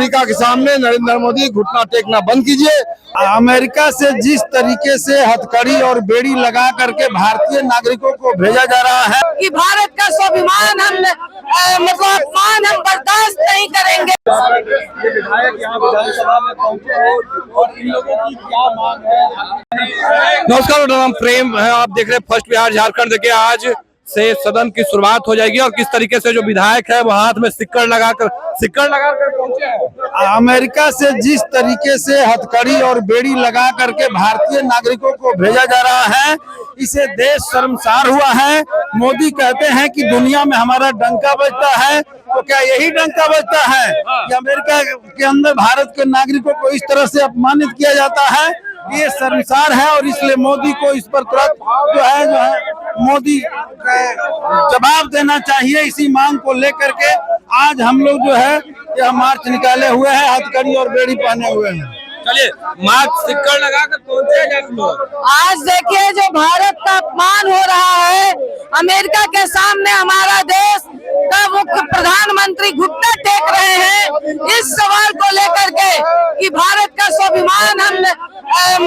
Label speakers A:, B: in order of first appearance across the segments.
A: America के सामने नरेंद्र मोदी घुटना टेकना बंद कीजिए। अमेरिका से जिस तरीके से हथकड़ी और बेड़ी लगा करके भारतीय नागरिकों को भेजा जा रहा है
B: कि भारत का स्वाभिमान हम अपमान हम बर्दाश्त नहीं करेंगे।
C: ये विधायक यहाँ विधानसभा में पहुंचे हैं और इन लोगों की क्या मांग है?
D: नमस्कार, मेरा नाम प्रेम है। आप देख रहे हैं फर्स्ट बिहार झारखंड। देखिए, आज से सदन की शुरुआत हो जाएगी और किस तरीके से जो विधायक है वो हाथ में सिक्कड़ लगाकर पहुंचे हैं।
A: अमेरिका से जिस तरीके से हथकड़ी और बेड़ी लगा करके भारतीय नागरिकों को भेजा जा रहा है, इसे देश शर्मसार हुआ है। मोदी कहते हैं कि दुनिया में हमारा डंका बजता है, तो क्या यही डंका बजता है कि अमेरिका के अंदर भारत के नागरिकों को इस तरह से अपमानित किया जाता है? ये शर्मसार है और इसलिए मोदी को इस पर तुरंत जो है मोदी जवाब देना चाहिए। इसी मांग को लेकर के आज हम लोग जो है यह मार्च निकाले हुए हैं, हथकड़ी और बेड़ी पहने हुए हैं।
D: चलिए, मार्च सिक्कड़ लगाकर पहुंचे हैं लोग।
B: आज देखिए जो भारत का अपमान हो रहा है, अमेरिका के सामने हमारा देश का मुख्य प्रधानमंत्री घुटना टेक रहे हैं इस सवाल को लेकर के कि भारत का स्वाभिमान हम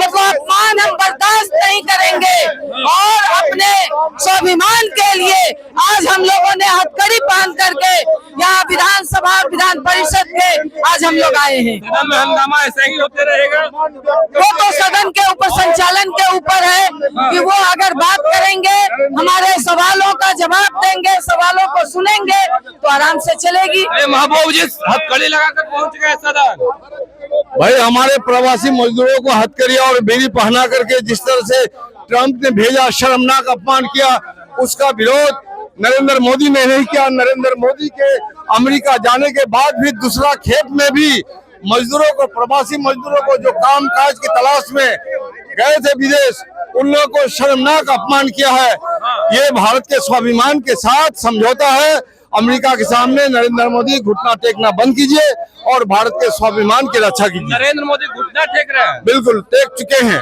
B: अपमान हम बर्दाश्त नहीं करेंगे और अपने स्वाभिमान के लिए आज हम लोगों ने हथकड़ी पहन करके यहाँ विधानसभा विधान परिषद के आज हम लोग आए हैं।
D: सदन में हंगामा ऐसा ही होते रहेगा।
B: वो तो सदन के ऊपर संचालन के ऊपर है कि वो अगर बात करेंगे, हमारे सवालों का जवाब देंगे, सवालों को सुनेंगे तो आराम से चलेगी।
D: महबूब जी हथकड़ी लगाकर पहुंच गए सदन।
A: भाई, हमारे प्रवासी मजदूरों को हथकड़ी और बेड़ी पहना करके जिस तरह से ट्रंप ने भेजा, शर्मनाक अपमान किया, उसका विरोध नरेंद्र मोदी ने नहीं किया। नरेंद्र मोदी के अमेरिका जाने के बाद भी दूसरा खेप में भी मजदूरों को, प्रवासी मजदूरों को जो काम काज की तलाश में गए थे विदेश, उन लोगों को शर्मनाक अपमान किया है। ये भारत के स्वाभिमान के साथ समझौता है। अमेरिका के सामने नरेंद्र मोदी घुटना टेकना बंद कीजिए और भारत के स्वाभिमान की रक्षा कीजिए।
D: नरेंद्र मोदी घुटना टेक रहे हैं।
A: बिल्कुल टेक चुके हैं।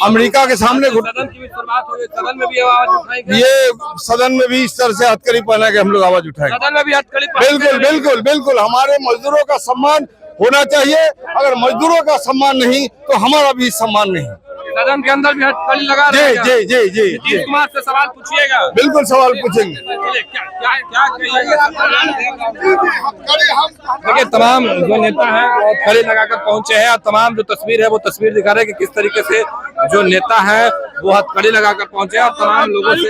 A: अमेरिका के सामने
D: सदन की भी शुरुआत हो गई, सदन में भी आवाज उठाएंगे।
A: ये सदन में भी इस तरह से हथकड़ी पहना के हम लोग आवाज उठाएंगे।
D: सदन में भी हथकड़ी
A: बिल्कुल बिल्कुल बिल्कुल। हमारे मजदूरों का सम्मान होना चाहिए। अगर मजदूरों का सम्मान नहीं तो हमारा भी सम्मान नहीं।
D: सदन के अंदर भी हथकड़ी लगा रहे हैं।
A: जी जी जी जी
D: नीतीश कुमार से सवाल पूछिएगा।
A: बिल्कुल सवाल पूछेंगे।
D: देखिए, तमाम जो नेता हैं वो हथकड़ी लगाकर पहुंचे हैं और तमाम जो तस्वीर है वो तस्वीर दिखा रहे हैं कि किस तरीके से जो नेता है वो हथकड़ी लगाकर पहुंचे हैं और तमाम लोगों से।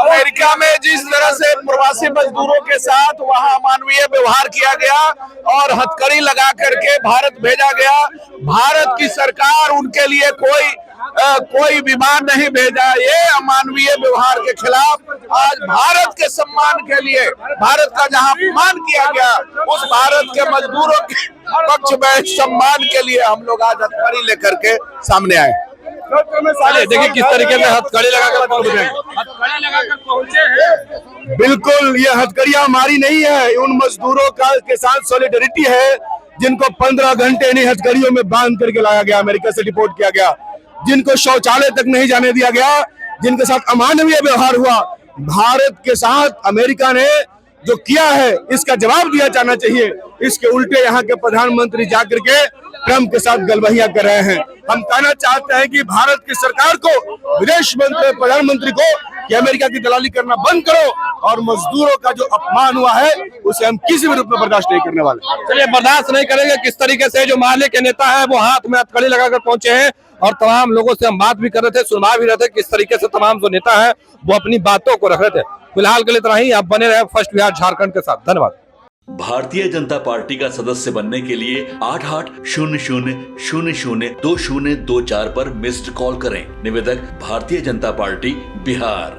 C: अमेरिका में जिस तरह से प्रवासी मजदूरों के साथ वहाँ अमानवीय व्यवहार किया गया और हथकड़ी लगा करके भारत भेजा गया, भारत की सरकार उनके लिए कोई विमान नहीं भेजा। ये अमानवीय व्यवहार के खिलाफ आज भारत के सम्मान के लिए, भारत का जहां अपमान किया गया, उस भारत के मजदूरों के पक्ष में सम्मान के लिए हम लोग आज हथकड़ी लेकर के सामने आए।
D: देखिए किस तरीके से हथकड़ी लगाकर पहुंचे हैं।
C: बिल्कुल, ये हथकड़ियां हमारी नहीं है, उन मजदूरों के साथ सॉलिडरिटी है जिनको 15 घंटे इन्हीं हथकड़ियों में बांध करके लाया गया, अमेरिका से डिपोर्ट किया गया, जिनको शौचालय तक नहीं जाने दिया गया, जिनके साथ अमानवीय व्यवहार हुआ। भारत के साथ अमेरिका ने जो किया है इसका जवाब दिया जाना चाहिए। इसके उल्टे यहाँ के प्रधानमंत्री जाकर के ट्रंप के साथ गलबहियां कर रहे हैं। हम कहना चाहते हैं कि भारत की सरकार को, विदेश मंत्री, प्रधानमंत्री को कि अमेरिका की दलाली करना बंद करो और मजदूरों का जो अपमान हुआ है उसे हम किसी भी रूप में बर्दाश्त नहीं करने वाले।
D: चलिए, बर्दाश्त नहीं करेंगे। किस तरीके से जो माले के नेता है वो हाथ में हथकड़ी लगाकर पहुंचे हैं और तमाम लोगों से हम बात भी कर रहे थे, सुनवा भी रहे थे किस तरीके से तमाम जो नेता है वो अपनी बातों को रख रहे थे। फिलहाल के लिए इतना ही। आप बने रहे फर्स्ट बिहार झारखंड के साथ। धन्यवाद।
E: भारतीय जनता पार्टी का सदस्य बनने के लिए 8800002024 पर मिस्ड कॉल करें। निवेदक भारतीय जनता पार्टी बिहार।